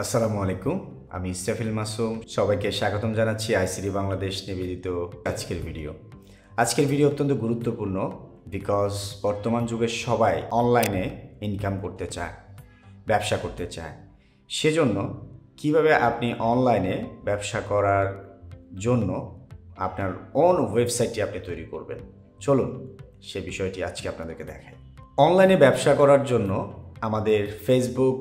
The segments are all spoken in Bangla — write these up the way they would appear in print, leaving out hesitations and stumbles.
আসসালামু আলাইকুম। আমি ইস্তাফিল মাসুম। সবাইকে স্বাগতম জানাচ্ছি আইসিডি বাংলাদেশ নিবেদিত আজকের ভিডিও। আজকের ভিডিও অত্যন্ত গুরুত্বপূর্ণ বিকজ বর্তমান যুগে সবাই অনলাইনে ইনকাম করতে চায়, ব্যবসা করতে চায়। সেজন্য কিভাবে আপনি অনলাইনে ব্যবসা করার জন্য আপনার ওন ওয়েবসাইটটি আপনি তৈরি করবেন, চলুন সে বিষয়টি আজকে আপনাদেরকে দেখাই। অনলাইনে ব্যবসা করার জন্য আমাদের ফেসবুক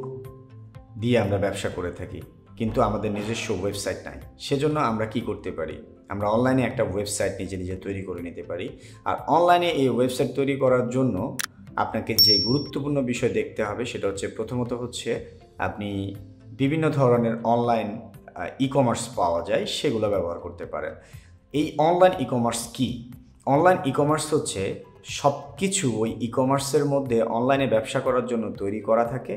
দিয়ে আমরা ব্যবসা করে থাকি, কিন্তু আমাদের নিজস্ব ওয়েবসাইট নাই। সেজন্য আমরা কি করতে পারি, আমরা অনলাইনে একটা ওয়েবসাইট নিজে তৈরি করে নিতে পারি। আর অনলাইনে এই ওয়েবসাইট তৈরি করার জন্য আপনাকে যে গুরুত্বপূর্ণ বিষয় দেখতে হবে সেটা হচ্ছে, প্রথমত হচ্ছে আপনি বিভিন্ন ধরনের অনলাইন ই কমার্স পাওয়া যায়, সেগুলো ব্যবহার করতে পারেন। এই অনলাইন ই কমার্স কী? অনলাইন ই কমার্স হচ্ছে সব কিছু ওই ই কমার্সের মধ্যে অনলাইনে ব্যবসা করার জন্য তৈরি করা থাকে।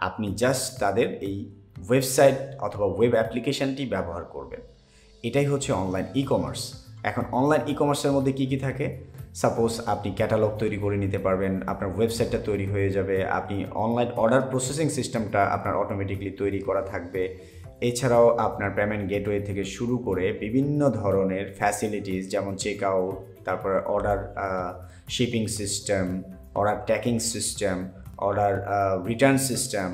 আপনি জাস্ট তাদের এই ওয়েবসাইট অথবা ওয়েব অ্যাপ্লিকেশানটি ব্যবহার করবেন। এটাই হচ্ছে অনলাইন ই কমার্স। এখন অনলাইন ই কমার্সের মধ্যে কী কী থাকে? সাপোজ আপনি ক্যাটালগ তৈরি করে নিতে পারবেন, আপনার ওয়েবসাইটটা তৈরি হয়ে যাবে, আপনি অনলাইন অর্ডার প্রসেসিং সিস্টেমটা আপনার অটোমেটিকলি তৈরি করা থাকবে। এছাড়াও আপনার পেমেন্ট গেটওয়ে থেকে শুরু করে বিভিন্ন ধরনের ফ্যাসিলিটিস, যেমন চেক আউট, তারপর order shipping system, order tracking system, order return system,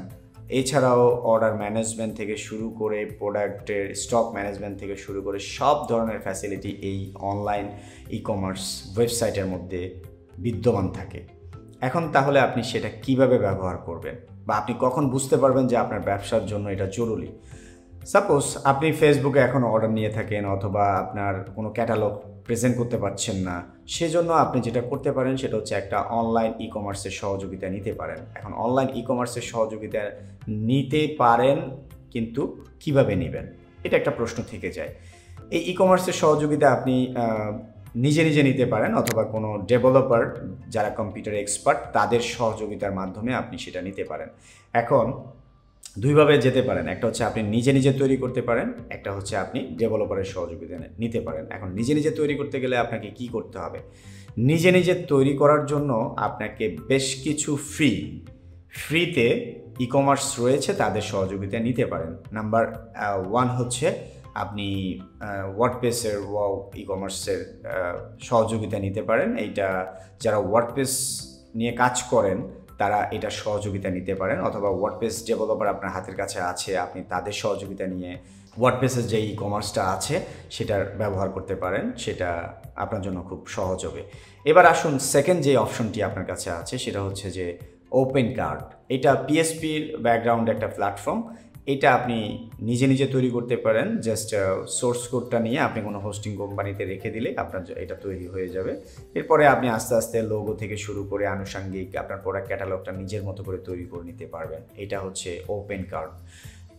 এছাড়াও অর্ডার ম্যানেজমেন্ট থেকে শুরু করে প্রোডাক্টের স্টক ম্যানেজমেন্ট থেকে শুরু করে সব ধরনের ফ্যাসিলিটি এই অনলাইন ই কমার্স ওয়েবসাইটের মধ্যে বিদ্যমান থাকে। এখন তাহলে আপনি সেটা কিভাবে ব্যবহার করবেন, বা আপনি কখন বুঝতে পারবেন যে আপনার ব্যবসার জন্য এটা জরুরি? সাপোজ আপনি ফেসবুকে এখন অর্ডার নিয়ে থাকেন, অথবা আপনার কোনো ক্যাটালগ প্রেজেন্ট করতে পারছেন না, সেজন্য আপনি যেটা করতে পারেন সেটা হচ্ছে একটা অনলাইন ই কমার্সের সহযোগিতা নিতে পারেন। এখন অনলাইন ই কমার্সের সহযোগিতা নিতে পারেন, কিন্তু কিভাবে নেবেন, এটা একটা প্রশ্ন থেকে যায়। এই ই কমার্সের সহযোগিতা আপনি নিজে নিতে পারেন, অথবা কোনো ডেভেলপার যারা কম্পিউটার এক্সপার্ট তাদের সহযোগিতার মাধ্যমে আপনি সেটা নিতে পারেন। এখন দুইভাবে যেতে পারেন, একটা হচ্ছে আপনি নিজে তৈরি করতে পারেন, একটা হচ্ছে আপনি ডেভেলপারের সহযোগিতা নিতে পারেন। এখন নিজে তৈরি করতে গেলে আপনাকে কি করতে হবে? নিজে তৈরি করার জন্য আপনাকে বেশ কিছু ফ্রিতে ই কমার্স রয়েছে, তাদের সহযোগিতা নিতে পারেন। নাম্বার 1 হচ্ছে আপনি ওয়ার্ডপ্রেসের ই কমার্সের সহযোগিতা নিতে পারেন। এইটা যারা ওয়ার্ডপ্রেস নিয়ে কাজ করেন তারা এটা সহযোগিতা নিতে পারেন, অথবা ওয়ার্ডপ্রেস ডেভেলপার আপনার হাতের কাছে আছে, আপনি তাদের সহযোগিতা নিয়ে ওয়ার্ডপ্রেসের যে ই কমার্সটা আছে সেটার ব্যবহার করতে পারেন। সেটা আপনার জন্য খুব সহজ হবে। এবার আসুন, সেকেন্ড যে অপশনটি আপনার কাছে আছে সেটা হচ্ছে যে ওপেন কার্ট। এটা পিএসপির ব্যাকগ্রাউন্ড একটা প্ল্যাটফর্ম। এটা আপনি নিজে তৈরি করতে পারেন। জাস্ট সোর্স কোডটা নিয়ে আপনি কোনো হোস্টিং কোম্পানিতে রেখে দিলে আপনার এটা তৈরি হয়ে যাবে। এরপরে আপনি আস্তে আস্তে লোগো থেকে শুরু করে আনুষঙ্গিক আপনার প্রোডাক্ট ক্যাটালগটা নিজের মতো করে তৈরি করে নিতে পারবেন। এটা হচ্ছে ওপেন কার্ট।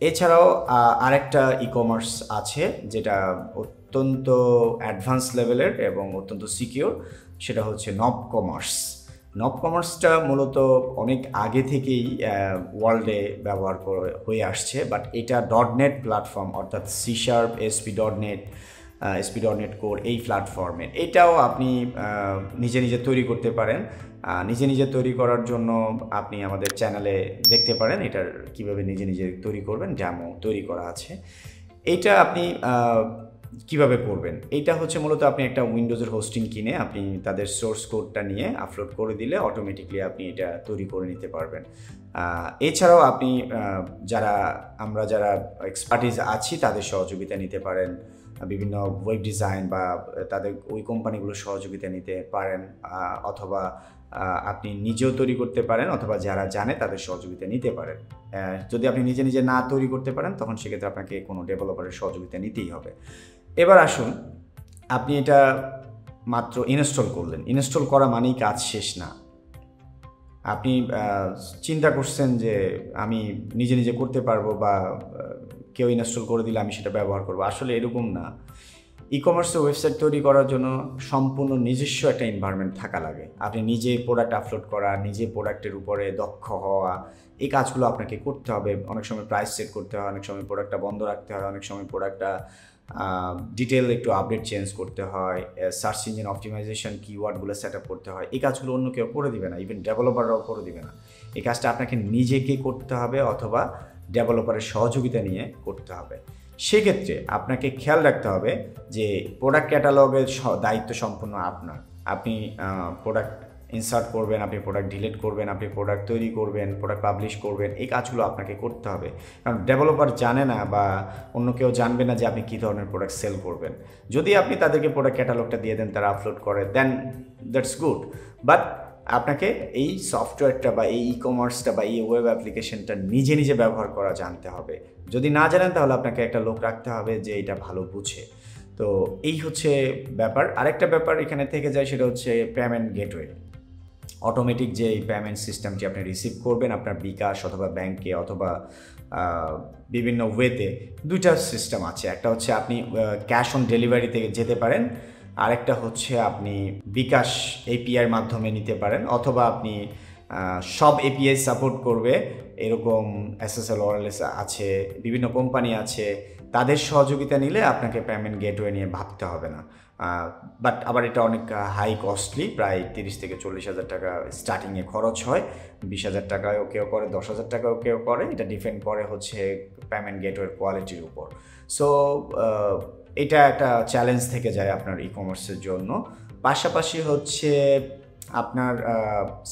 এছাড়াও আরেকটা ই কমার্স আছে যেটা অত্যন্ত অ্যাডভান্স লেভেলের এবং অত্যন্ত সিকিউর, সেটা হচ্ছে নব কমার্স। নব কমার্সটা মূলত অনেক আগে থেকেই ওয়ার্ল্ডে ব্যবহার হয়ে আসছে, বাট এটা .NET প্ল্যাটফর্ম, অর্থাৎ C#, ASP.NET কোর এই প্ল্যাটফর্মে। এটাও আপনি নিজে তৈরি করতে পারেন। নিজে তৈরি করার জন্য আপনি আমাদের চ্যানেলে দেখতে পারেন এটার কিভাবে নিজে তৈরি করবেন, ডেমো তৈরি করা আছে। এইটা আপনি কিভাবে করবেন? এইটা হচ্ছে মূলত আপনি একটা উইন্ডোজের হোস্টিং কিনে আপনি তাদের সোর্স কোডটা নিয়ে আপলোড করে দিলে অটোমেটিকলি আপনি এটা তৈরি করে নিতে পারবেন। এছাড়াও আপনি আমরা যারা এক্সপার্টিস আছি তাদের সহযোগিতা নিতে পারেন। বিভিন্ন ওয়েব ডিজাইন বা তাদের ওই কোম্পানিগুলোর সহযোগিতা নিতে পারেন, অথবা আপনি নিজেও তৈরি করতে পারেন, অথবা যারা জানে তাদের সহযোগিতা নিতে পারেন। যদি আপনি নিজে না তৈরি করতে পারেন তখন সেক্ষেত্রে আপনাকে কোনো ডেভেলপারের সহযোগিতা নিতেই হবে। এবার আসুন, আপনি এটা মাত্র ইনস্টল করলেন। ইনস্টল করা মানেই কাজ শেষ না। আপনি চিন্তা করছেন যে আমি নিজে করতে পারবো, বা কেউ ইনস্টল করে দিলে আমি সেটা ব্যবহার করবো। আসলে এরকম না। ই কমার্সের ওয়েবসাইট তৈরি করার জন্য সম্পূর্ণ নিজস্ব একটা এনভায়রনমেন্ট থাকা লাগে। আপনি নিজে প্রোডাক্ট আপলোড করা, নিজে প্রোডাক্টের উপরে দক্ষ হওয়া, এই কাজগুলো আপনাকে করতে হবে। অনেক সময় প্রাইস সেট করতে হয়, অনেক সময় প্রোডাক্টটা বন্ধ রাখতে হয়, অনেক সময় প্রোডাক্টটা ডিটেল একটু আপডেট চেঞ্জ করতে হয়, সার্চ ইঞ্জিন অপটিমাইজেশন কিওয়ার্ডগুলো সেট আপ করতে হয়। এই কাজগুলো অন্য কেউ করে দিবে না, ইভেন ডেভেলপাররাও করে দিবে না। এই কাজটা আপনাকে নিজেকে করতে হবে, অথবা ডেভেলপারের সহযোগিতা নিয়ে করতে হবে। সেক্ষেত্রে আপনাকে খেয়াল রাখতে হবে যে প্রোডাক্ট ক্যাটালগের দায়িত্ব সম্পূর্ণ আপনার। আপনি প্রোডাক্ট ইনসার্ট করবেন, আপনি প্রোডাক্ট ডিলিট করবেন, আপনি প্রোডাক্ট তৈরি করবেন, প্রোডাক্ট পাবলিশ করবেন, এই কাজগুলো আপনাকে করতে হবে। কারণ ডেভেলপার জানে না বা অন্য কেউ জানবে না যে আপনি কী ধরনের প্রোডাক্ট সেল করবেন। যদি আপনি তাদেরকে প্রোডাক্ট ক্যাটালগটা দিয়ে দেন, তারা আপলোড করে, দেন দ্যাটস গুড। বাট আপনাকে এই সফটওয়্যারটা বা এই ই-কমার্সটা বা এই ওয়েব অ্যাপ্লিকেশনটা নিজে নিজে ব্যবহার করা জানতে হবে। যদি না জানেন তাহলে আপনাকে একটা লোক রাখতে হবে যে এটা ভালো বুঝে। তো এই হচ্ছে ব্যাপার। আরেকটা ব্যাপার এখানে থেকে যায়, সেটা হচ্ছে পেমেন্ট গেটওয়ে। অটোমেটিক যে এই পেমেন্ট সিস্টেমটি আপনি রিসিভ করবেন আপনার বিকাশ অথবা ব্যাংকে অথবা বিভিন্ন ওয়েতে, দুইটা সিস্টেম আছে। একটা হচ্ছে আপনি ক্যাশ অন ডেলিভারিতে যেতে পারেন, আরেকটা হচ্ছে আপনি বিকাশ এপিআইয়ের মাধ্যমে নিতে পারেন, অথবা আপনি সব এপিআই সাপোর্ট করবে এরকম এসএসএল ওয়্যারলেস আছে, বিভিন্ন কোম্পানি আছে, তাদের সহযোগিতা নিলে আপনাকে পেমেন্ট গেটওয়ে নিয়ে ভাবতে হবে না। বাট আবার এটা অনেক হাই কস্টলি, প্রায় 30 থেকে 40,000 টাকা স্টার্টিংয়ে খরচ হয়। 20,000 টাকায়ও কেউ করে, 10,000 টাকাও কেউ করে, এটা ডিপেন্ড করে হচ্ছে পেমেন্ট গেটওয়ের কোয়ালিটির উপর। সো এটা একটা চ্যালেঞ্জ থেকে যায় আপনার ই কমার্সের জন্য। পাশাপাশি হচ্ছে আপনার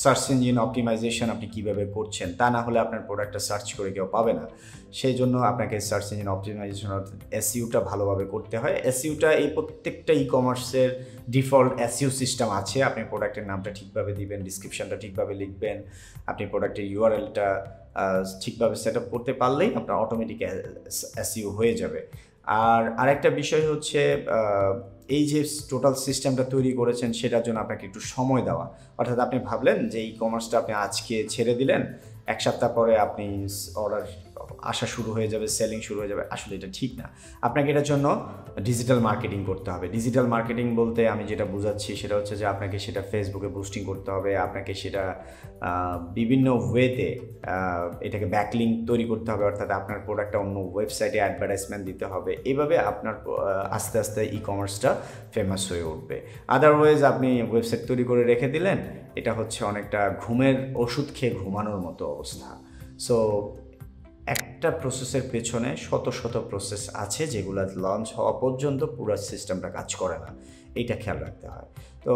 সার্চ ইঞ্জিন অপটিমাইজেশন আপনি কীভাবে করছেন, তা না হলে আপনার প্রোডাক্টটা সার্চ করে কেউ পাবে না। সেই জন্য আপনাকে সার্চ ইঞ্জিন অপটিমাইজেশন অর্থাৎ এসইউটা ভালোভাবে করতে হয়। এসইউটা এই প্রত্যেকটা ই কমার্সের ডিফল্ট এসইউ সিস্টেম আছে। আপনি প্রোডাক্টের নামটা ঠিকভাবে দিবেন, ডিসক্রিপশনটা ঠিকভাবে লিখবেন, আপনি প্রোডাক্টের ইউআরএলটা ঠিকভাবে সেট আপ করতে পারলেই আপনার অটোমেটিক এসইউ হয়ে যাবে। আর আরেকটা বিষয় হচ্ছে এই যে টোটাল সিস্টেমটা তৈরি করেছেন সেটার জন্য আপনাকে একটু সময় দেওয়া। অর্থাৎ আপনি ভাবলেন যে ই কমার্সটা আপনি আজকে ছেড়ে দিলেন, 1 সপ্তাহ পরে আপনি অর্ডার আসা শুরু হয়ে যাবে, সেলিং শুরু হয়ে যাবে। আসলে এটা ঠিক না। আপনাকে এটার জন্য ডিজিটাল মার্কেটিং করতে হবে। ডিজিটাল মার্কেটিং বলতে আমি যেটা বোঝাচ্ছি সেটা হচ্ছে যে আপনাকে সেটা ফেসবুকে বুস্টিং করতে হবে, আপনাকে সেটা বিভিন্ন ওয়েতে এটাকে ব্যাকলিঙ্ক তৈরি করতে হবে, অর্থাৎ আপনার প্রোডাক্টটা অন্য ওয়েবসাইটে অ্যাডভার্টাইজমেন্ট দিতে হবে। এইভাবে আপনার আস্তে আস্তে ই কমার্সটা ফেমাস হয়ে উঠবে। আদারওয়াইজ আপনি ওয়েবসাইট তৈরি করে রেখে দিলেন, এটা হচ্ছে অনেকটা ঘুমের ওষুধ খেয়ে ঘুমানোর মতো অবস্থা। সো একটা প্রসেসের পেছনে শত শত প্রসেস আছে যেগুলো লঞ্চ হওয়া পর্যন্ত পুরো সিস্টেমটা কাজ করে না, এইটা খেয়াল রাখতে হয়। তো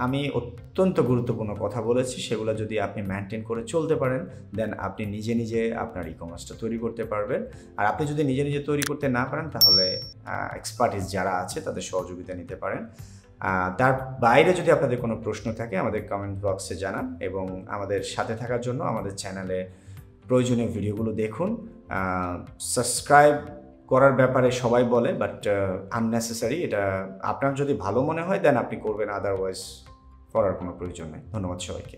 আমি অত্যন্ত গুরুত্বপূর্ণ কথা বলেছি, সেগুলো যদি আপনি মেনটেন করে চলতে পারেন দেন আপনি নিজে নিজে আপনার ই কমার্সটা তৈরি করতে পারবেন। আর আপনি যদি নিজে নিজে তৈরি করতে না পারেন তাহলে এক্সপার্টিস যারা আছে তাদের সহযোগিতা নিতে পারেন। তার বাইরে যদি আপনাদের কোনো প্রশ্ন থাকে আমাদের কমেন্ট বক্সে জানান, এবং আমাদের সাথে থাকার জন্য আমাদের চ্যানেলে প্রয়োজনীয় ভিডিওগুলো দেখুন। সাবস্ক্রাইব করার ব্যাপারে সবাই বলে, বাট আননেসেসারি। এটা আপনার যদি ভালো মনে হয় দেন আপনি করবেন, আদারওয়াইজ করার কোনো প্রয়োজন নেই। ধন্যবাদ সবাইকে।